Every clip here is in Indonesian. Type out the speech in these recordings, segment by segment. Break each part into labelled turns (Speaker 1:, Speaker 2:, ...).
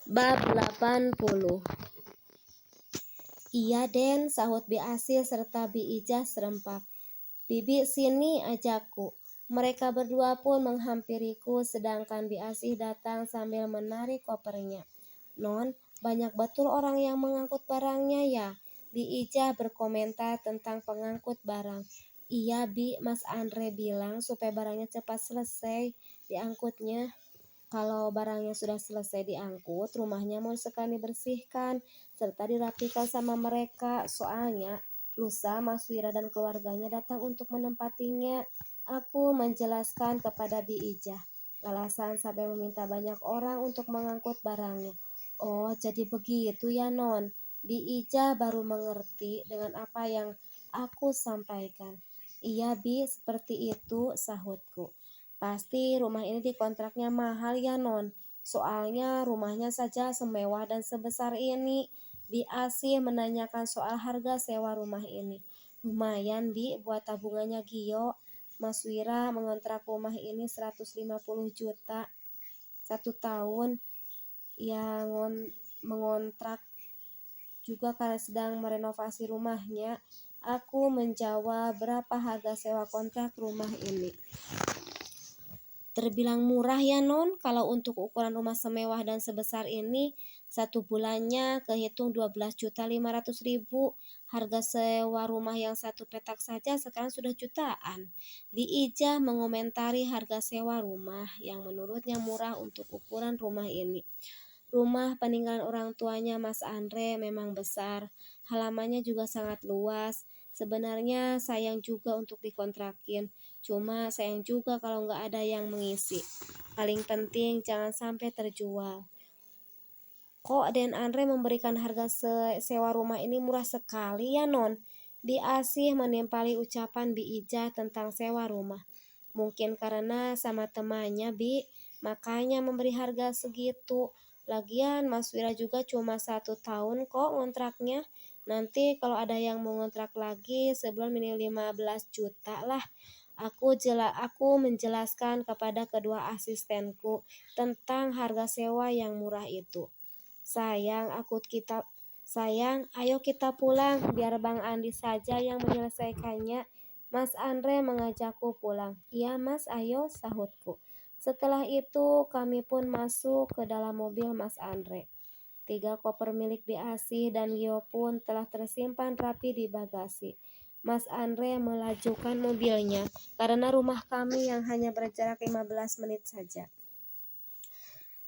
Speaker 1: Bab 80. Iya Den, sahut Bi Asil serta Bi Ijah serempak. Bibi sini ajakku. Mereka berdua pun menghampiriku sedangkan Bi Asih datang sambil menarik kopernya. Non, banyak betul orang yang mengangkut barangnya ya? Bi Ijah berkomentar tentang pengangkut barang. Iya Bi, Mas Andre bilang supaya barangnya cepat selesai diangkutnya. Kalau barangnya sudah selesai diangkut, rumahnya mau sekali dibersihkan serta dirapikan sama mereka. Soalnya lusa Mas Wira dan keluarganya datang untuk menempatinya. Aku menjelaskan kepada Bi Ijah alasan sampai meminta banyak orang untuk mengangkut barangnya. Oh, jadi begitu ya Non. Bi Ijah baru mengerti dengan apa yang aku sampaikan. Iya Bi, seperti itu, sahutku. Pasti rumah ini dikontraknya mahal ya Non. Soalnya rumahnya saja semewah dan sebesar ini. Bi Asih menanyakan soal harga sewa rumah ini. Lumayan Bi buat tabungannya Gio. Mas Wira mengontrak rumah ini 150 juta 1 tahun. Yang mengontrak juga karena sedang merenovasi rumahnya. Aku menjawab berapa harga sewa kontrak rumah ini. Terbilang murah ya Non, kalau untuk ukuran rumah semewah dan sebesar ini, 1 bulannya kehitung 12.500.000. Harga sewa rumah yang 1 petak saja sekarang sudah jutaan. Bi Ijah mengomentari harga sewa rumah yang menurutnya murah untuk ukuran rumah ini. Rumah peninggalan orang tuanya Mas Andre memang besar, halamannya juga sangat luas. Sebenarnya sayang juga untuk dikontrakin, cuma sayang juga kalau nggak ada yang mengisi. Paling penting jangan sampai terjual. Kok Den Andre memberikan harga sewa rumah ini murah sekali ya Non? Bi Asih menimpali ucapan Bi Ijah tentang sewa rumah. Mungkin karena sama temannya Bi, makanya memberi harga segitu. Lagian Mas Wira juga cuma 1 tahun kok ngontraknya. Nanti kalau ada yang mau ngontrak lagi sebulan minimal 15 juta lah. Aku menjelaskan kepada kedua asistenku tentang harga sewa yang murah itu. Sayang, ayo kita pulang biar Bang Andi saja yang menyelesaikannya. Mas Andre mengajakku pulang. Iya Mas, ayo, sahutku. Setelah itu kami pun masuk ke dalam mobil Mas Andre. 3 koper milik Bi Asih dan Gio pun telah tersimpan rapi di bagasi. Mas Andre melajukan mobilnya karena rumah kami yang hanya berjarak 15 menit saja.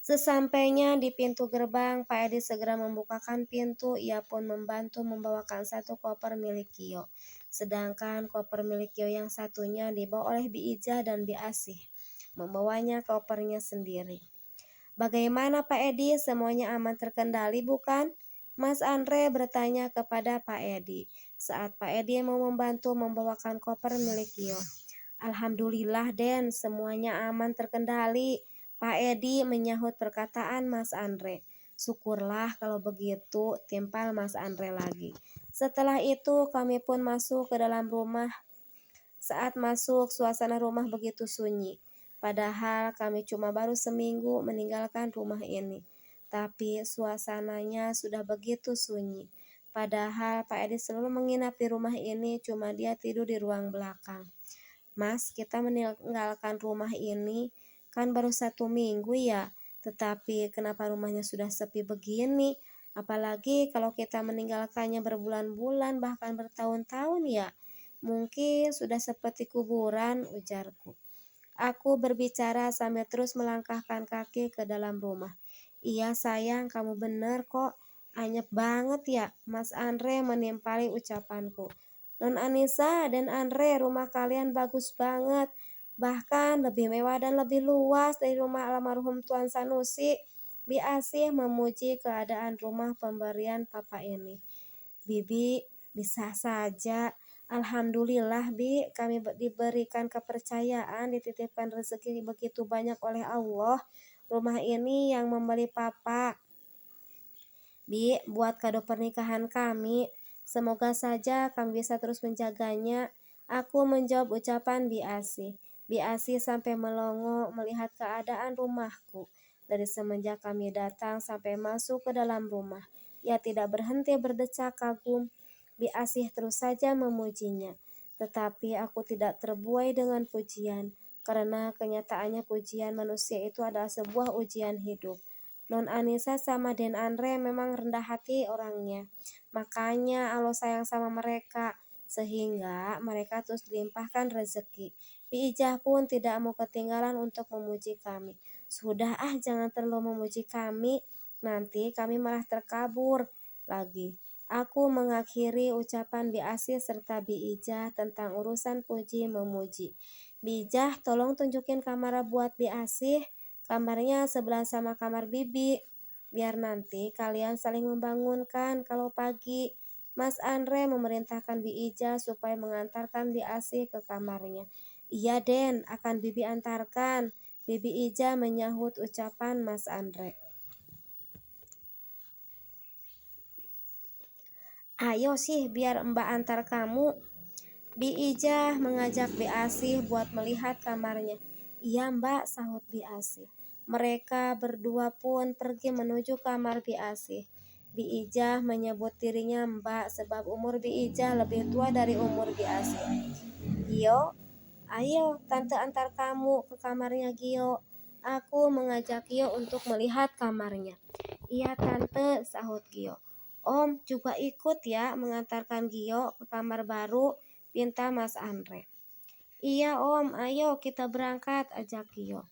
Speaker 1: Sesampainya di pintu gerbang, Pak Edi segera membukakan pintu. Ia pun membantu membawakan 1 koper milik Gio. Sedangkan koper milik Gio yang satunya dibawa oleh Bi Ijah dan Bi Asih. Membawanya kopernya sendiri. Bagaimana Pak Edi, semuanya aman terkendali bukan? Mas Andre bertanya kepada Pak Edi saat Pak Edi mau membantu membawakan koper milik Gio. Alhamdulillah Den, semuanya aman terkendali. Pak Edi menyahut perkataan Mas Andre. Syukurlah kalau begitu, timpal Mas Andre lagi. Setelah itu kami pun masuk ke dalam rumah. Saat masuk, suasana rumah begitu sunyi. Padahal kami cuma baru seminggu meninggalkan rumah ini. Tapi suasananya sudah begitu sunyi. Padahal Pak Edi selalu menginap di rumah ini, cuma dia tidur di ruang belakang. Mas, kita meninggalkan rumah ini kan baru 1 minggu ya. Tetapi kenapa rumahnya sudah sepi begini? Apalagi kalau kita meninggalkannya berbulan-bulan bahkan bertahun-tahun ya. Mungkin sudah seperti kuburan, ujarku. Aku berbicara sambil terus melangkahkan kaki ke dalam rumah. Iya sayang, kamu bener kok. Anyep banget ya, Mas Andre menimpali ucapanku. Non Anissa dan Andre, rumah kalian bagus banget. Bahkan lebih mewah dan lebih luas dari rumah almarhum Tuan Sanusi. Bi Asih memuji keadaan rumah pemberian papa ini. Bibi, bisa saja. Alhamdulillah Bi, kami diberikan kepercayaan, dititipkan rezeki begitu banyak oleh Allah. Rumah ini yang membeli papa. Bi, buat kado pernikahan kami. Semoga saja kami bisa terus menjaganya. Aku menjawab ucapan Bi Asih. Bi Asih sampai melongo melihat keadaan rumahku. Dari semenjak kami datang sampai masuk ke dalam rumah, ia tidak berhenti berdecak kagum. Bi Asih terus saja memujinya. Tetapi aku tidak terbuai dengan pujian, karena kenyataannya pujian manusia itu adalah sebuah ujian hidup. Non Anissa sama Den Andre memang rendah hati orangnya. Makanya Allah sayang sama mereka, sehingga mereka terus dilimpahkan rezeki. Bi Ijah pun tidak mau ketinggalan untuk memuji kami. Sudah jangan terlalu memuji kami, nanti kami malah terkabur lagi. Aku mengakhiri ucapan Bi Asih serta Bi Ijah tentang urusan puji memuji. Bi Ijah, tolong tunjukin kamar buat Bi Asih. Kamarnya sebelah sama kamar Bibi. Biar nanti kalian saling membangunkan kalau pagi. Mas Andre memerintahkan Bi Ijah supaya mengantarkan Bi Asih ke kamarnya. Iya Den, akan Bibi antarkan. Bibi Ijah menyahut ucapan Mas Andre. Ayo sih biar Mbak antar kamu. Bi Ijah mengajak Bi Asih buat melihat kamarnya. Iya Mbak, sahut Bi Asih. Mereka berdua pun pergi menuju kamar Bi Asih. Bi Ijah menyebut dirinya Mbak sebab umur Bi Ijah lebih tua dari umur Bi Asih. Gio, ayo tante antar kamu ke kamarnya Gio. Aku mengajak Gio untuk melihat kamarnya. Iya tante, sahut Gio. Om juga ikut ya mengantarkan Gio ke kamar baru, pinta Mas Andre. Iya om, ayo kita berangkat, ajak Gio.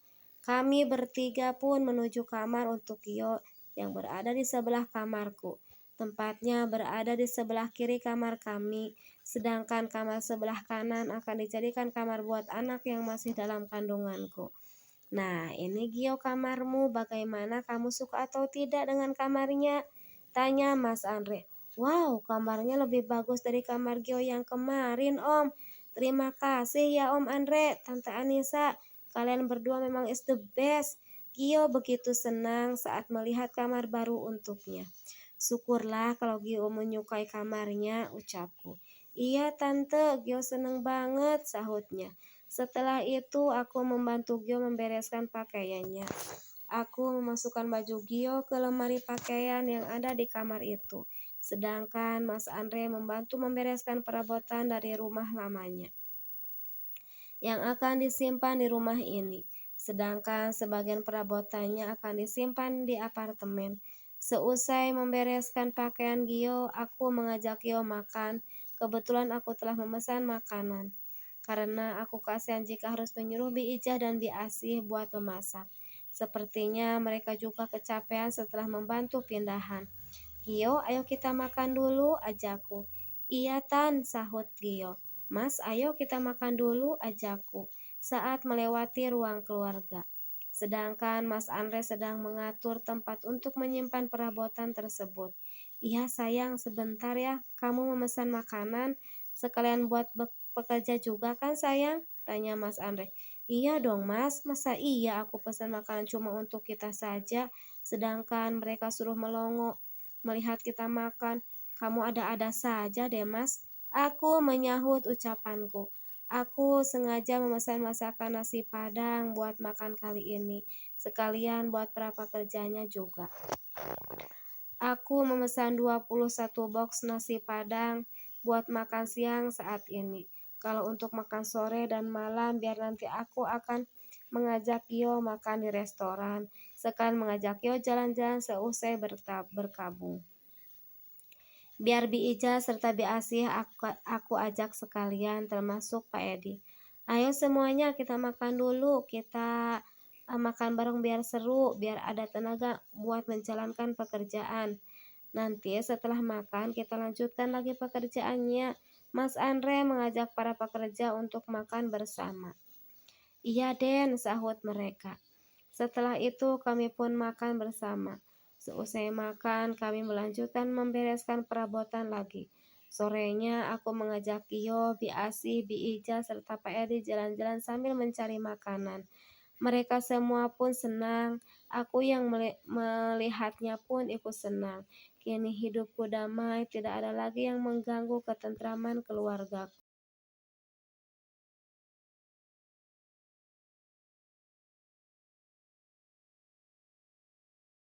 Speaker 1: Kami bertiga pun menuju kamar untuk Gio yang berada di sebelah kamarku. Tempatnya berada di sebelah kiri kamar kami, sedangkan kamar sebelah kanan akan dijadikan kamar buat anak yang masih dalam kandunganku. Nah, ini Gio kamarmu, bagaimana kamu suka atau tidak dengan kamarnya? Tanya Mas Andre. Wow, kamarnya lebih bagus dari kamar Gio yang kemarin, Om. Terima kasih ya Om Andre, Tante Anissa. Kalian berdua memang is the best. Gio begitu senang saat melihat kamar baru untuknya. Syukurlah kalau Gio menyukai kamarnya, ucapku. Iya tante, Gio seneng banget, sahutnya. Setelah itu aku membantu Gio membereskan pakaiannya. Aku memasukkan baju Gio ke lemari pakaian yang ada di kamar itu. Sedangkan Mas Andre membantu membereskan perabotan dari rumah lamanya yang akan disimpan di rumah ini. Sedangkan sebagian perabotannya akan disimpan di apartemen. Seusai membereskan pakaian Gio, aku mengajak Gio makan. Kebetulan aku telah memesan makanan. Karena aku kasihan jika harus menyuruh Bi Ijah dan Bi Asih buat memasak. Sepertinya mereka juga kecapean setelah membantu pindahan. Gio, ayo kita makan dulu, ajakku. Iya Tan, sahut Gio. Mas, ayo kita makan dulu, ajakku, saat melewati ruang keluarga. Sedangkan Mas Andre sedang mengatur tempat untuk menyimpan perabotan tersebut. Iya sayang, sebentar ya, kamu memesan makanan, sekalian buat pekerja juga kan sayang? Tanya Mas Andre. Iya dong Mas, masa iya aku pesan makanan cuma untuk kita saja, sedangkan mereka suruh melongo melihat kita makan. Kamu ada-ada saja deh Mas. Aku menyahut ucapanku. Aku sengaja memesan masakan nasi padang buat makan kali ini. Sekalian buat para pekerjanya juga. Aku memesan 21 box nasi padang buat makan siang saat ini. Kalau untuk makan sore dan malam biar nanti aku akan mengajak Gio makan di restoran. Sekalian mengajak Gio jalan-jalan seusai berkabung. Biar Bi Ija serta Bi Asih aku ajak sekalian termasuk Pak Edi. Ayo semuanya kita makan dulu, kita makan bareng biar seru, biar ada tenaga buat menjalankan pekerjaan. Nanti setelah makan kita lanjutkan lagi pekerjaannya. Mas Andre mengajak para pekerja untuk makan bersama. Iya Den, sahut mereka. Setelah itu kami pun makan bersama. Seusai makan, kami melanjutkan membereskan perabotan lagi. Sorenya aku mengajak Gio, Bi Asih, Bi Ija, serta Pak Edi jalan-jalan sambil mencari makanan. Mereka semua pun senang, aku yang melihatnya pun ikut senang. Kini hidupku damai, tidak ada lagi yang mengganggu ketentraman keluargaku.